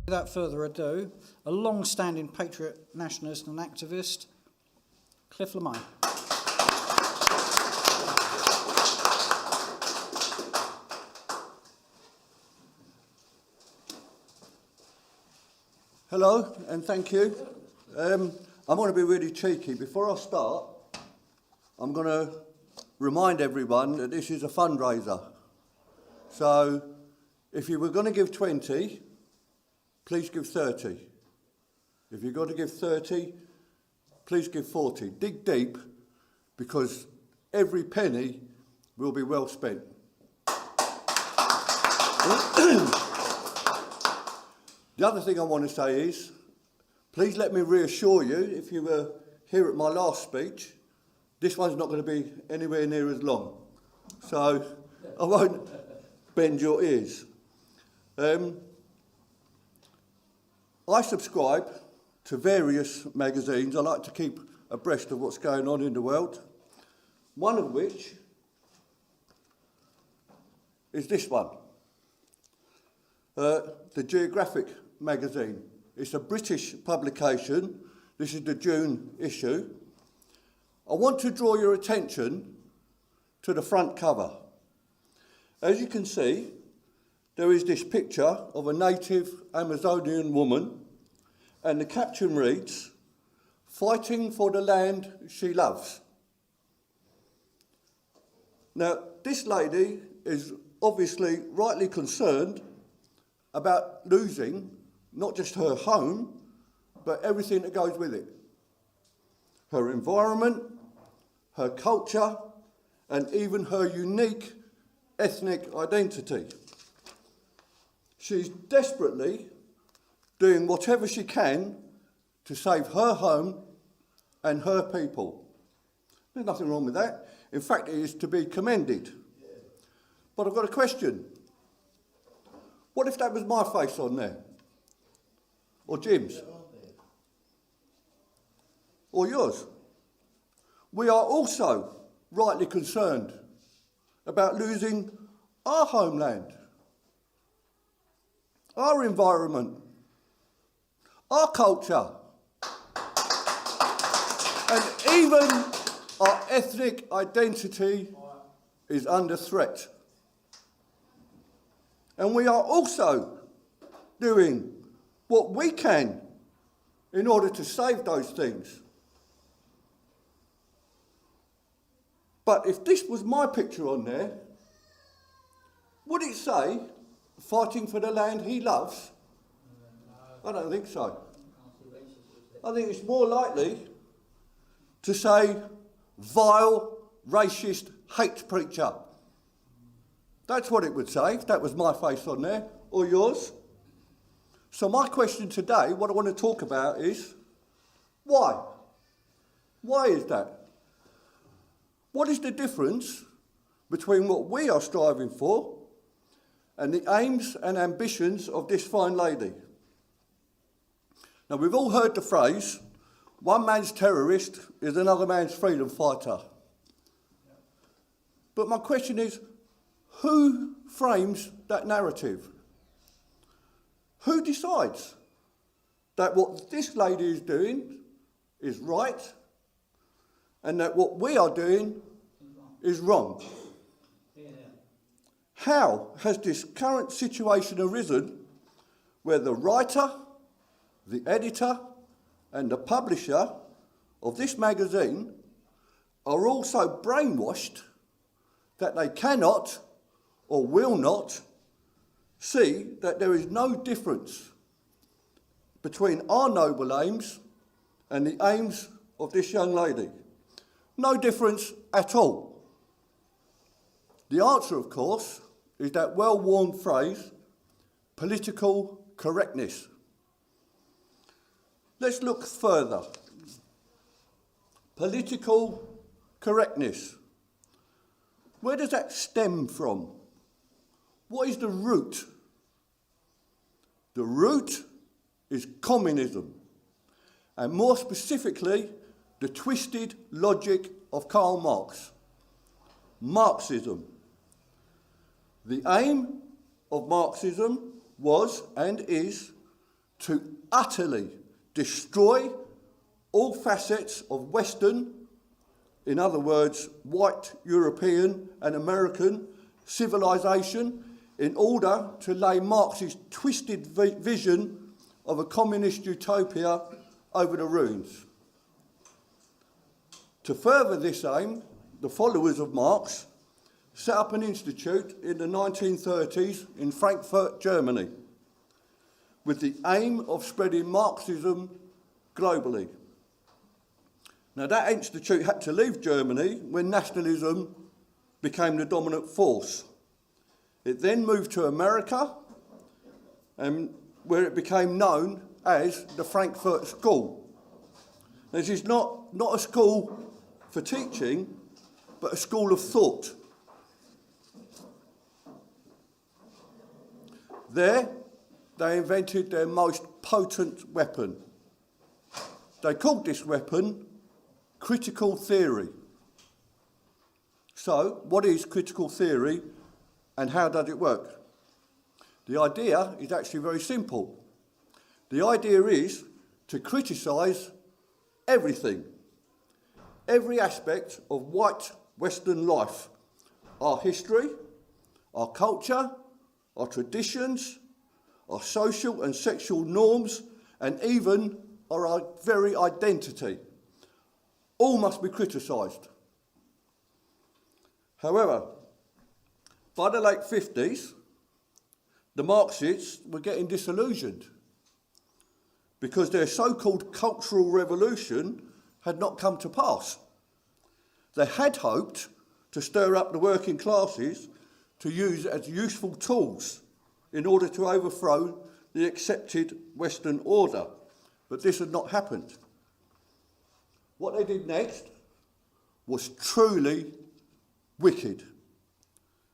Without further ado, a long-standing patriot, nationalist and activist, Cliff Lemay. Hello, and thank you. I'm going to be really cheeky. Before I start, I'm going to remind everyone that this is a fundraiser. So, if you were going to give 20, please give 30. If you've got to give 30, please give 40. Dig deep, because every penny will be well spent. The other thing I want to say is, please let me reassure you, if you were here at my last speech, this one's not going to be anywhere near as long. So I won't bend your ears. I subscribe to various magazines. I like to keep abreast of what's going on in the world. One of which is this one, the Geographic magazine. It's a British publication. This is the June issue. I want to draw your attention to the front cover. As you can see, there is this picture of a native Amazonian woman, and the caption reads, "Fighting for the land she loves." Now, this lady is obviously rightly concerned about losing not just her home, but everything that goes with it. Her environment, her culture, and even her unique ethnic identity. She's desperately doing whatever she can to save her home and her people. There's nothing wrong with that. In fact, it is to be commended. But I've got a question. What if that was my face on there? Or Jim's? Or yours? We are also rightly concerned about losing our homeland, our environment, our culture, and even our ethnic identity is under threat. And we are also doing what we can in order to save those things. But if this was my picture on there, would it say, "Fighting for the land he loves"? I don't think so. I think it's more likely to say, "Vile, racist, hate preacher." That's what it would say if that was my face on there, or yours. So my question today, what I want to talk about is, why? Why is that? What is the difference between what we are striving for and the aims and ambitions of this fine lady? Now, we've all heard the phrase, "One man's terrorist is another man's freedom fighter." But my question is, who frames that narrative? Who decides that what this lady is doing is right and that what we are doing is wrong? How has this current situation arisen where the writer, the editor and the publisher of this magazine are all so brainwashed that they cannot or will not see that there is no difference between our noble aims and the aims of this young lady? No difference at all. The answer, of course, is that well-worn phrase, political correctness. Let's look further. Political correctness. Where does that stem from? What is the root? The root is communism, and more specifically, the twisted logic of Karl Marx, Marxism. The aim of Marxism was and is to utterly destroy all facets of Western, in other words, white European and American civilization, in order to lay Marx's twisted vision of a communist utopia over the ruins. To further this aim, the followers of Marx set up an institute in the 1930s in Frankfurt, Germany, with the aim of spreading Marxism globally. Now, that institute had to leave Germany when nationalism became the dominant force. It then moved to America, where it became known as the Frankfurt School. This is not a school for teaching, but a school of thought. There, they invented their most potent weapon. They called this weapon critical theory. So, what is critical theory and how does it work? The idea is actually very simple. The idea is to criticise everything, every aspect of white Western life, our history, our culture, our traditions, our social and sexual norms, and even our very identity. All must be criticised. However, by the late 50s, the Marxists were getting disillusioned because their so-called cultural revolution had not come to pass. They had hoped to stir up the working classes to use as useful tools in order to overthrow the accepted Western order, but this had not happened. What they did next was truly wicked.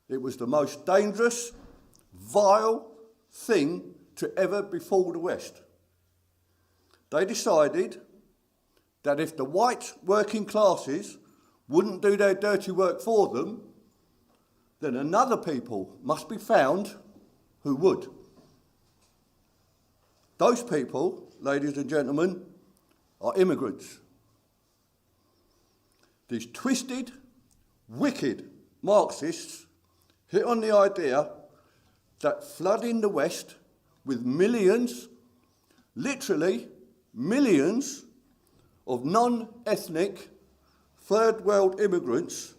It was the most dangerous, vile thing to ever befall the West. They decided that if the white working classes wouldn't do their dirty work for them, then another people must be found who would. Those people, ladies and gentlemen, are immigrants. These twisted, wicked Marxists hit on the idea that flooding the West with millions, literally millions, of non-ethnic third world immigrants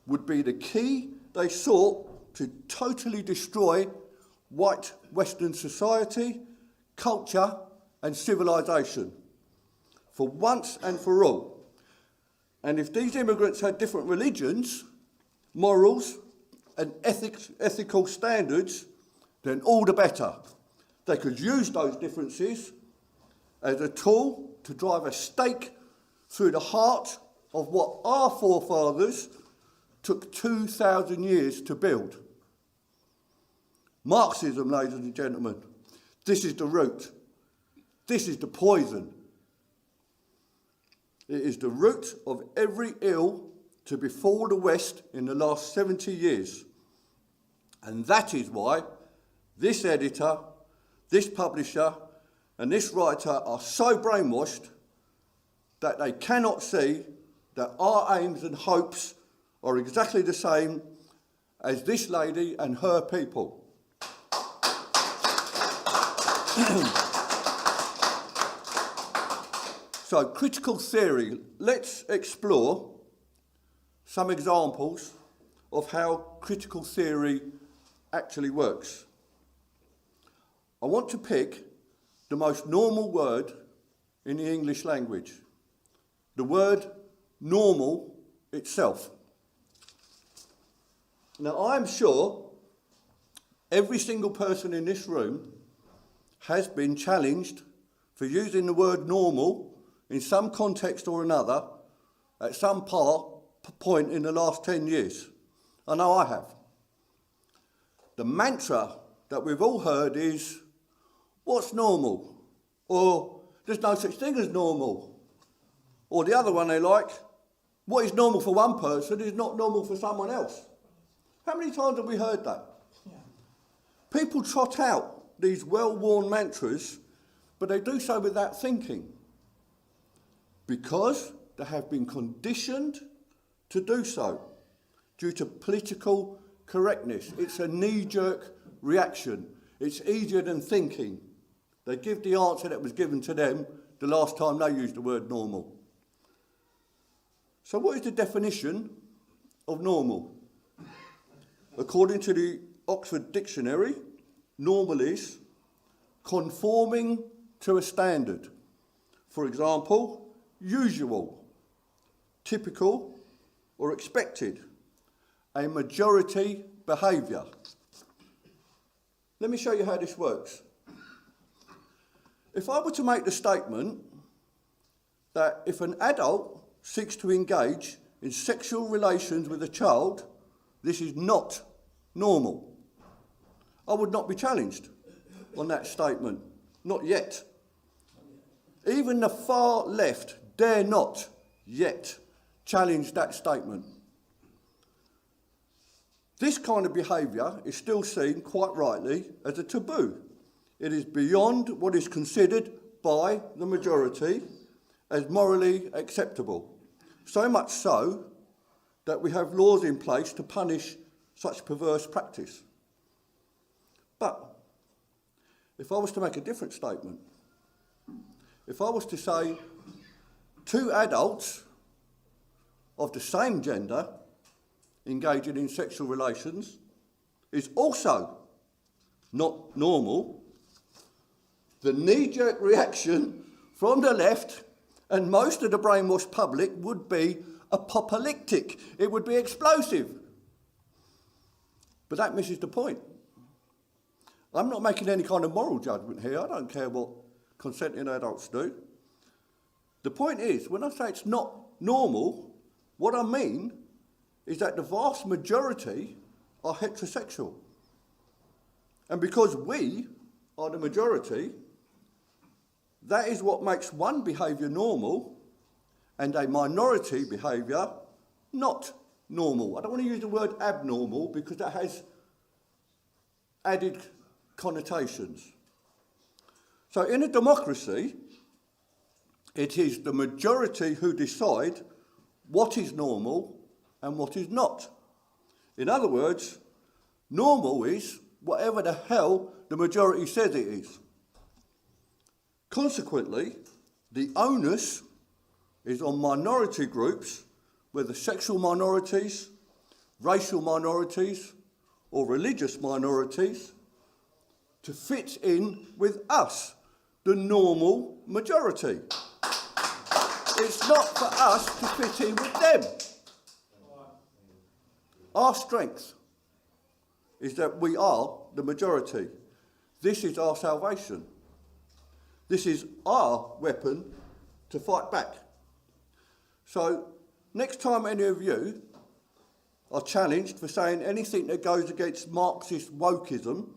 would be the key they sought to totally destroy white Western society, culture and civilization for once and for all. And if these immigrants had different religions, morals and ethical standards, then all the better. They could use those differences as a tool to drive a stake through the heart of what our forefathers took 2,000 years to build. Marxism, ladies and gentlemen, this is the root. This is the poison. It is the root of every ill to befall the West in the last 70 years. And that is why this editor, this publisher, and this writer are so brainwashed that they cannot see that our aims and hopes are exactly the same as this lady and her people. So, critical theory. Let's explore some examples of how critical theory actually works. I want to pick the most normal word in the English language, the word normal itself. Now, I'm sure every single person in this room has been challenged for using the word normal in some context or another at some point in the last 10 years. I know I have. The mantra that we've all heard is, what's normal? Or, there's no such thing as normal. Or the other one they like, what is normal for one person is not normal for someone else. How many times have we heard that? Yeah. People trot out these well-worn mantras but they do so without thinking, because they have been conditioned to do so due to political correctness. It's a knee-jerk reaction. It's easier than thinking. They give the answer that was given to them the last time they used the word normal. So what is the definition of normal? According to the Oxford Dictionary, normal is conforming to a standard. For example, usual, typical, or expected, a majority behaviour. Let me show you how this works. If I were to make the statement that if an adult seeks to engage in sexual relations with a child, this is not normal, I would not be challenged on that statement. Not yet. Even the far left dare not yet challenge that statement. This kind of behaviour is still seen, quite rightly, as a taboo. It is beyond what is considered by the majority as morally acceptable. So much so that we have laws in place to punish such perverse practice. But if I was to make a different statement, if I was to say two adults of the same gender engaging in sexual relations is also not normal, the knee-jerk reaction from the left and most of the brainwashed public would be apocalyptic. It would be explosive. But that misses the point. I'm not making any kind of moral judgment here. I don't care what consenting adults do. The point is, when I say it's not normal, what I mean is that the vast majority are heterosexual. And because we are the majority, that is what makes one behaviour normal and a minority behaviour not normal. I don't want to use the word abnormal because that has added connotations. So in a democracy, it is the majority who decide what is normal and what is not. In other words, normal is whatever the hell the majority says it is. Consequently, the onus is on minority groups, whether sexual minorities, racial minorities, or religious minorities, to fit in with us, the normal majority. It's not for us to fit in with them. Our strength is that we are the majority. This is our salvation. This is our weapon to fight back. So, next time any of you are challenged for saying anything that goes against Marxist wokeism,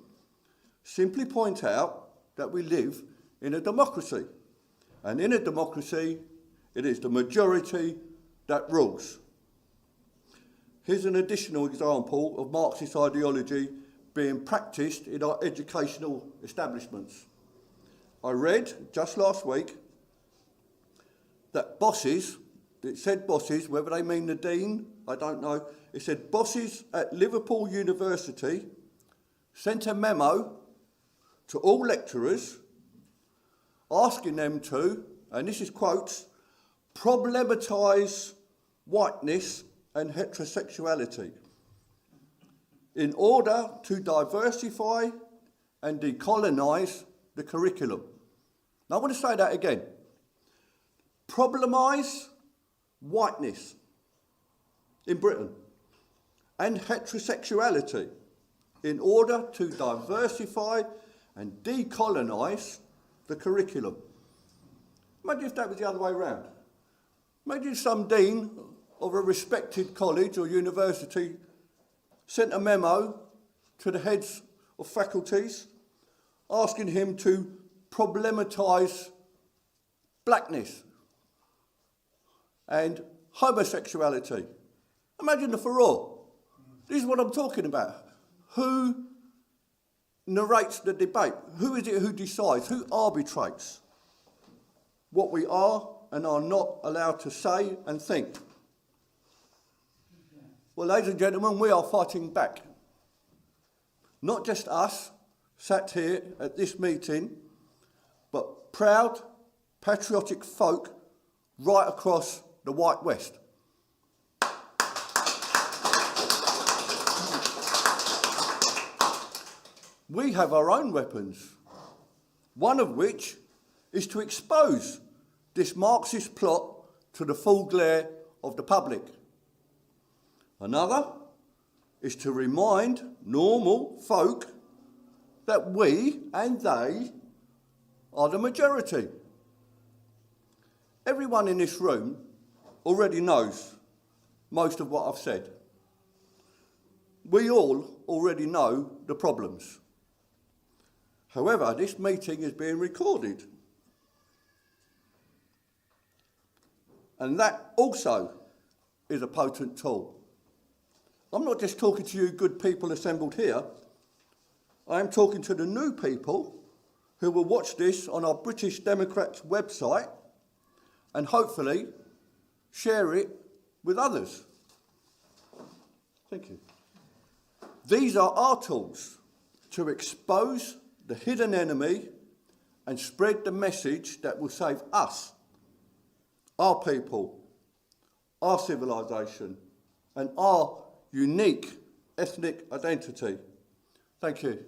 simply point out that we live in a democracy. And in a democracy, it is the majority that rules. Here's an additional example of Marxist ideology being practiced in our educational establishments. I read just last week that bosses, it said bosses, whether they mean the dean, I don't know, it said bosses at Liverpool University sent a memo to all lecturers asking them to, and this is quotes, problematise whiteness and heterosexuality in order to diversify and decolonise the curriculum. Now I want to say that again. Problemise whiteness in Britain and heterosexuality in order to diversify and decolonise the curriculum. Imagine if that was the other way around. Imagine some dean of a respected college or university sent a memo to the heads of faculties asking him to problematise blackness and homosexuality. Imagine the furore. This is what I'm talking about. Who narrates the debate. Who is it who decides, who arbitrates what we are and are not allowed to say and think? Well, ladies and gentlemen, we are fighting back. Not just us, sat here at this meeting, but proud, patriotic folk right across the White West. We have our own weapons, one of which is to expose this Marxist plot to the full glare of the public. Another is to remind normal folk that we and they are the majority. Everyone in this room already knows most of what I've said. We all already know the problems. However, this meeting is being recorded. And that also is a potent tool. I'm not just talking to you good people assembled here. I am talking to the new people who will watch this on our British Democrats website and hopefully share it with others. Thank you. These are our tools to expose the hidden enemy and spread the message that will save us, our people, our civilization, and our unique ethnic identity. Thank you.